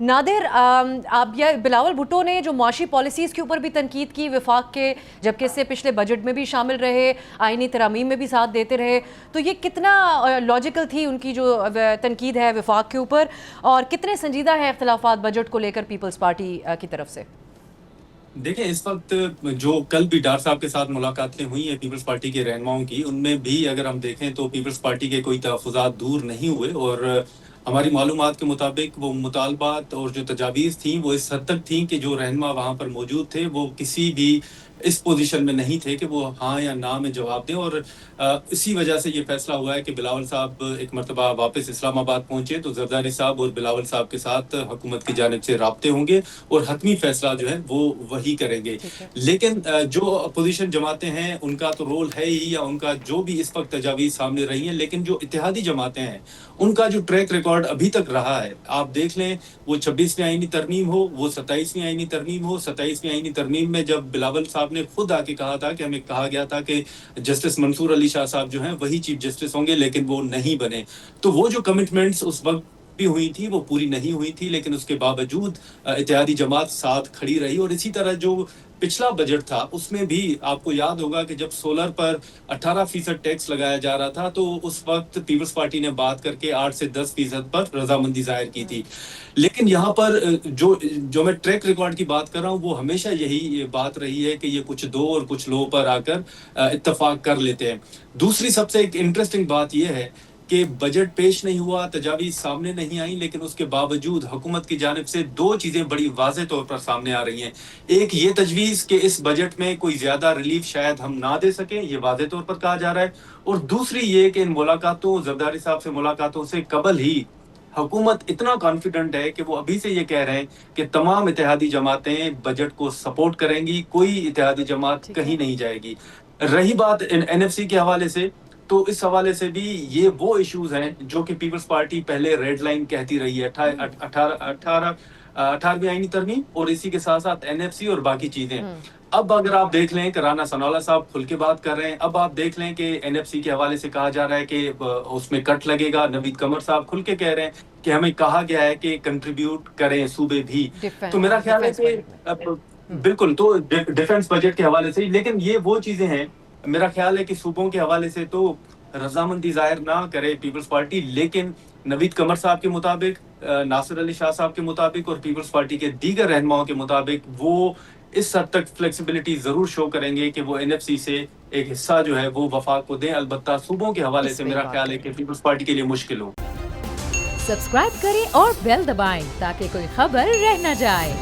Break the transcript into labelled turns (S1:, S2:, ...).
S1: نادر، آپ یا بلاول بھٹو نے جو معاشی پالیسیز کے اوپر بھی تنقید کی وفاق کے، جبکہ اس سے پچھلے بجٹ میں بھی شامل رہے، آئینی ترامیم میں بھی ساتھ دیتے رہے، تو یہ کتنا لاجیکل تھی ان کی جو تنقید ہے وفاق کے اوپر، اور کتنے سنجیدہ ہے اختلافات بجٹ کو لے کر پیپلز پارٹی کی طرف سے؟
S2: دیکھیں، اس وقت جو کل بھی ڈار صاحب کے ساتھ ملاقاتیں ہوئی ہیں پیپلز پارٹی کے رہنماؤں کی، ان میں بھی اگر ہم دیکھیں تو پیپلز پارٹی کے کوئی تحفظات دور نہیں ہوئے، اور ہماری معلومات کے مطابق وہ مطالبات اور جو تجاویز تھیں وہ اس حد تک تھیں کہ جو رہنما وہاں پر موجود تھے وہ کسی بھی اس پوزیشن میں نہیں تھے کہ وہ ہاں یا نہ میں جواب دیں، اور اسی وجہ سے یہ فیصلہ ہوا ہے کہ بلاول صاحب ایک مرتبہ واپس اسلام آباد پہنچے تو زرداری صاحب اور بلاول صاحب کے ساتھ حکومت کی جانب سے رابطے ہوں گے اور حتمی فیصلہ جو ہے وہ وہی کریں گے۔ لیکن جو اپوزیشن جماعتیں ہیں ان کا تو رول ہے ہی، یا ان کا جو بھی اس وقت تجاویز سامنے رہی ہیں، لیکن جو اتحادی جماعتیں ہیں ان کا جو ٹریک ریکارڈ ابھی تک رہا ہے، آپ دیکھ لیں، وہ 26ویں آئینی ترمیم ہو، وہ 27ویں آئینی ترمیم ہو، 27ویں آئینی ترمیم میں جب بلاول صاحب نے خود آ کے کہا تھا کہ ہمیں کہا گیا تھا کہ جسٹس منصور علی شاہ صاحب جو ہیں وہی چیف جسٹس ہوں گے، لیکن وہ نہیں بنے، تو وہ جو کمٹمنٹس اس وقت بھی ہوئی تھی وہ پوری نہیں ہوئی تھی، لیکن اس کے باوجود اتحادی جماعت ساتھ کھڑی رہی۔ اور اسی طرح جو پچھلا بجٹ تھا اس میں بھی آپ کو یاد ہوگا کہ جب سولر پر 18% ٹیکس لگایا جا رہا تھا تو اس وقت پیپلز پارٹی نے بات کر کے 8 سے 10% پر رضامندی ظاہر کی تھی۔ لیکن یہاں پر جو میں ٹریک ریکارڈ کی بات کر رہا ہوں وہ ہمیشہ یہی بات رہی ہے کہ یہ کچھ دو اور کچھ لو پر آ کر اتفاق کر لیتے ہیں۔ دوسری سب سے ایک انٹرسٹنگ بات یہ ہے کہ بجٹ پیش نہیں ہوا، تجاویز سامنے نہیں آئیں، لیکن اس کے باوجود حکومت کی جانب سے دو چیزیں بڑی واضح طور پر سامنے آ رہی ہیں۔ ایک یہ تجویز کہ اس بجٹ میں کوئی زیادہ ریلیف شاید ہم نہ دے سکیں، یہ واضح طور پر کہا جا رہا ہے، اور دوسری یہ کہ ان ملاقاتوں، زرداری صاحب سے ملاقاتوں سے قبل ہی حکومت اتنا کانفیڈنٹ ہے کہ وہ ابھی سے یہ کہہ رہے ہیں کہ تمام اتحادی جماعتیں بجٹ کو سپورٹ کریں گی، کوئی اتحادی جماعت کہیں نہیں جائے گی۔ رہی بات این ایف سی کے حوالے سے، تو اس حوالے سے بھی یہ وہ ایشوز ہیں جو کہ پیپلز پارٹی پہلے ریڈ لائن کہتی رہی ہے، 18ویں آئینی ترمیم اور اسی کے ساتھ ساتھ این ایف سی اور باقی چیزیں۔ اب اگر آپ دیکھ لیں کہ رانا ثناءاللہ صاحب کھل کے بات کر رہے ہیں، اب آپ دیکھ لیں کہ این ایف سی کے حوالے سے کہا جا رہا ہے کہ اس میں کٹ لگے گا، نوید قمر صاحب کھل کے کہہ رہے ہیں کہ ہمیں کہا گیا ہے کہ کنٹریبیوٹ کریں صوبے بھی، تو میرا خیال ہے کہ بالکل، تو ڈیفنس بجٹ کے حوالے سے، لیکن یہ وہ چیزیں ہیں، میرا خیال ہے کہ صوبوں کے حوالے سے تو رضامندی ظاہر نہ کرے پیپلز پارٹی، لیکن نوید قمر صاحب کے مطابق، ناصر علی شاہ صاحب کے مطابق اور پیپلز پارٹی کے دیگر رہنماؤں کے مطابق وہ اس حد تک فلیکسیبلٹی ضرور شو کریں گے کہ وہ این ایف سی سے ایک حصہ جو ہے وہ وفاق کو دیں۔ البتہ صوبوں کے حوالے سے میرا خیال ہے کہ پیپلز پارٹی کے لیے مشکل ہو۔
S3: سبسکرائب کریں اور بیل دبائیں تاکہ کوئی خبر رہ نہ جائے۔